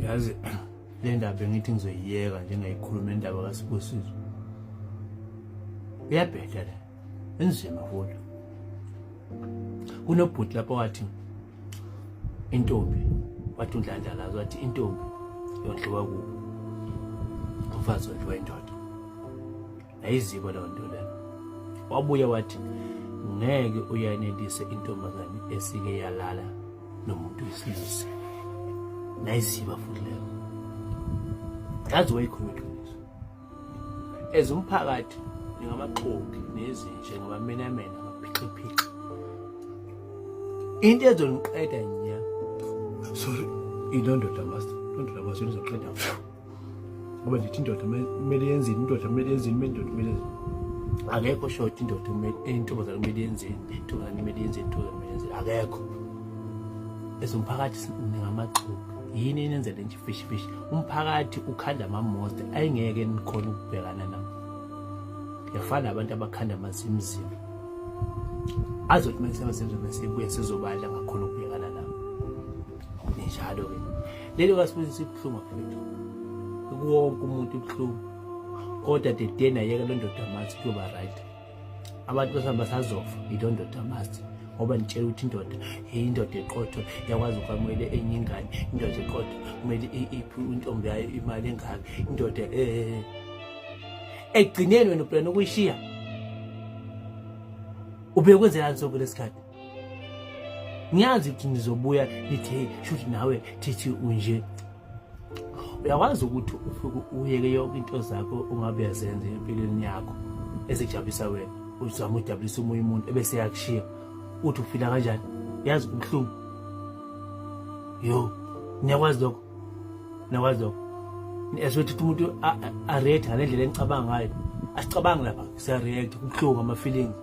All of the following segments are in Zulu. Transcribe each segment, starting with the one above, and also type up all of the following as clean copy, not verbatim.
yazi le ndaba ngithi ngizoyiyeka njengayikhuluma indaba kaSibusiso iyabheda le enzima futhi kunobhuti lapho wathi intombi wathi uNdlandlakazi wathi intombi yondliwa ku umfazi wendliwa indoda ayiziko leyo nto leyo wabuya wathi ngeke uyanelise intombazane esike yalala nomuntu wesilisa nayiziba futhi leyo yazi wayikhulumisa ezumphakathi ngamaxoki nezinje ngabamenamena ngaphiqiphiqi into ezoniqeda nya sorry indoda master indoda master izoqeda ngoba lithi indoda kumele yenzini indoda kumele yenzini indoda kumele akekho short indoda intombazane kumele yenzini intombazane kumele yenzini intombazane kumele yenzini akekho ezumphakathi ngamaxoki yini inenzela nje fish umphakathi ukhanda amamonster ayingeke nikhona ukubhekana nawo yafana abantu abakhanda amazimzima azothi mayisemazimzima bese kuye sizobala ngakhona ukubhekana nawo njalo ke lelo kaSibusiso ibuhlungu mfethu wonke umuntu ibuhlungu kodwa dedena yeke lo ndoda mathi kuba right abantu basihamba sazofa yilo ndoda mathi ngoba nitshela ukuthi indoda eqotho yakwazi ukwamukela enye ingane indoda eqotho kumele iphi intombi yayo imali engaka indoda egcineni wena plan ukuyishiya ube kwenzela sonke lesikhathi ngiyazi ukuthi nizobuya nithi shuthi nawe thithi unje uyakwazi ukuthi ufike uyeke yonke into zakho ungabe yazenza empilweni yakho ezijabulisa wena uzama ujabulisa umoya umuntu ebese yakushiya uthi ufila kanjani yazi ubuhlungu yo niyakwazi lokho esothi umuntu a-react ngendlela enicabanga ngayo asicabanga lapha siya-react kubuhlungu ama-feelings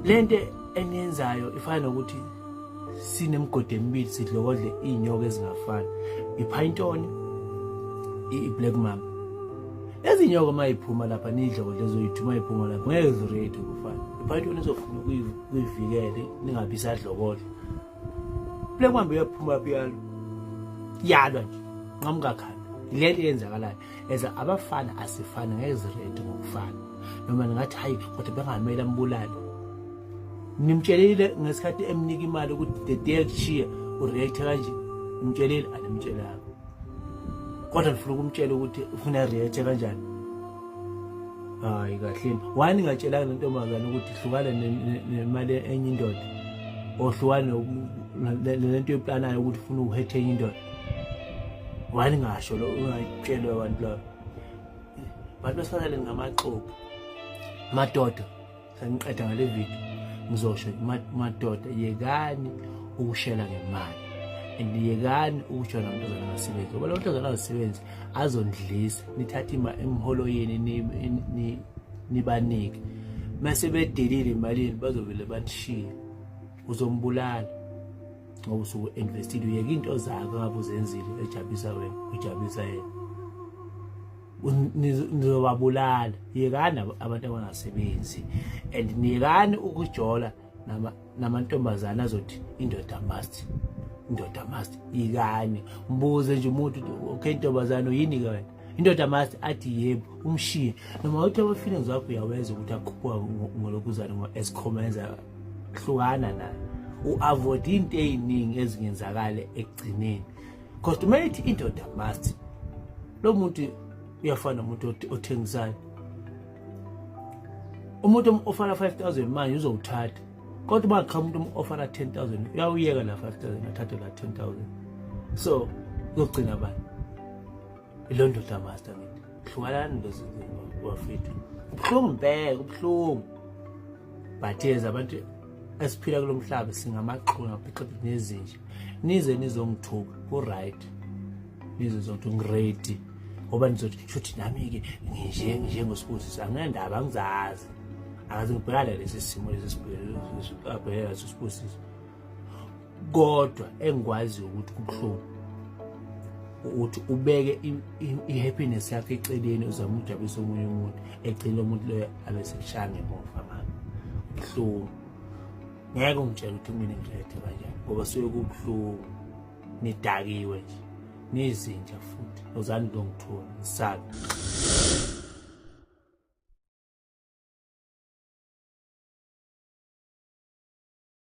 lento eniyenzayo ifana nokuthi sinemigodi emibili sidlokodle iy'nyoka ezingafani iphayintoni i-black mamba lezi nyoka uma yiphuma lapha nidlokodle zoyithi uma yiphuma lapha ngeke zireact kufana iphayintoni izofuna ukuyivikele ningabi sadlokodle black mamba iyaphuma phiyalo yalwa nje ngamkakhanda lento eyenzakalayo eza abafana asifani ngeke zireact ngokufana noma ningathi hayi kodwa bengamele ambulale nimtshelile ngesikhathi emnika imali ukuthi the day yakushiya ureact kanje nimtshelile animtshelanga kodwa ngifuna ukumtshela ukuthi ufuna react kanjani hayi kahle wani ngatshelanga lentombazane ukuthi hlukana nemali enye indoda ohlukana lento yoplanayo ukuthi ufuna uhethe enye indoda wani ngasho lo ungayitshelwa abantu labo bantu basalale ngamaxoxo madoda sangiqeda ngale video ngizosho madoda yekani ukushela ngemali andiyekani ukutshona ngomntazana ngasebenzi ngoba lo mntazana ngasebenzi azondlisa nithatha imholo yeni nibanike mase bedelile imalini bazovele banishiye uzombulala ngoba usuku invested uyeka into zakho ngabe uzenzile ejabulisa wena ujabulisa yena nizobabulala yekani abantu abangasebenzi and niyekani ukujola namantombazana azothi indoda must yikani mbuze nje umuntu okay intombazana yini ke wena indoda must athi yebo umshiye noma uthi ama-feelings wakho uyawenza ukuthi akhuphuka ngolokuzana ngo-escomenza hlukana naye u-avoid into ey'ningi ezingenzakale ekugcineni because uma ithi indoda must lo muntu uyafana nomuntu othengisayo umuntu ofana 5,000 manje uzowuthatha kodwa uma qhamuka umuntu ofana 10,000 uyawuyeka la 5,000 athathe la 10,000 so uzogcina bani ilo ndoda master ngithi hlukanani lezi wafethu ubuhlungu but yes abantu esiphila kulo mhlaba singamaqhulu ngaphiqiphi nezinje nize nizongithuka ku-right nize zokuthi ngiready ngoba nizothi shuthi nami-ke njengoSibusiso anginandaba angizazi akaze ngibhekane lesi simo lesi abhekela ngaso uSibusiso kodwa engikwaziyo ukuthi kubuhlungu ukuthi ubeke i-happiness yakho eceleni uzama ukujabulisa omunye umuntu egcina umuntu loyo abesekushaya ngemuva mama buhlungu ngeke ungitshela ukuthi mina ngirethe kanjani ngoba suke kubuhlungu nidakiwe nje nezinja futhi nozani kulongithola isaka.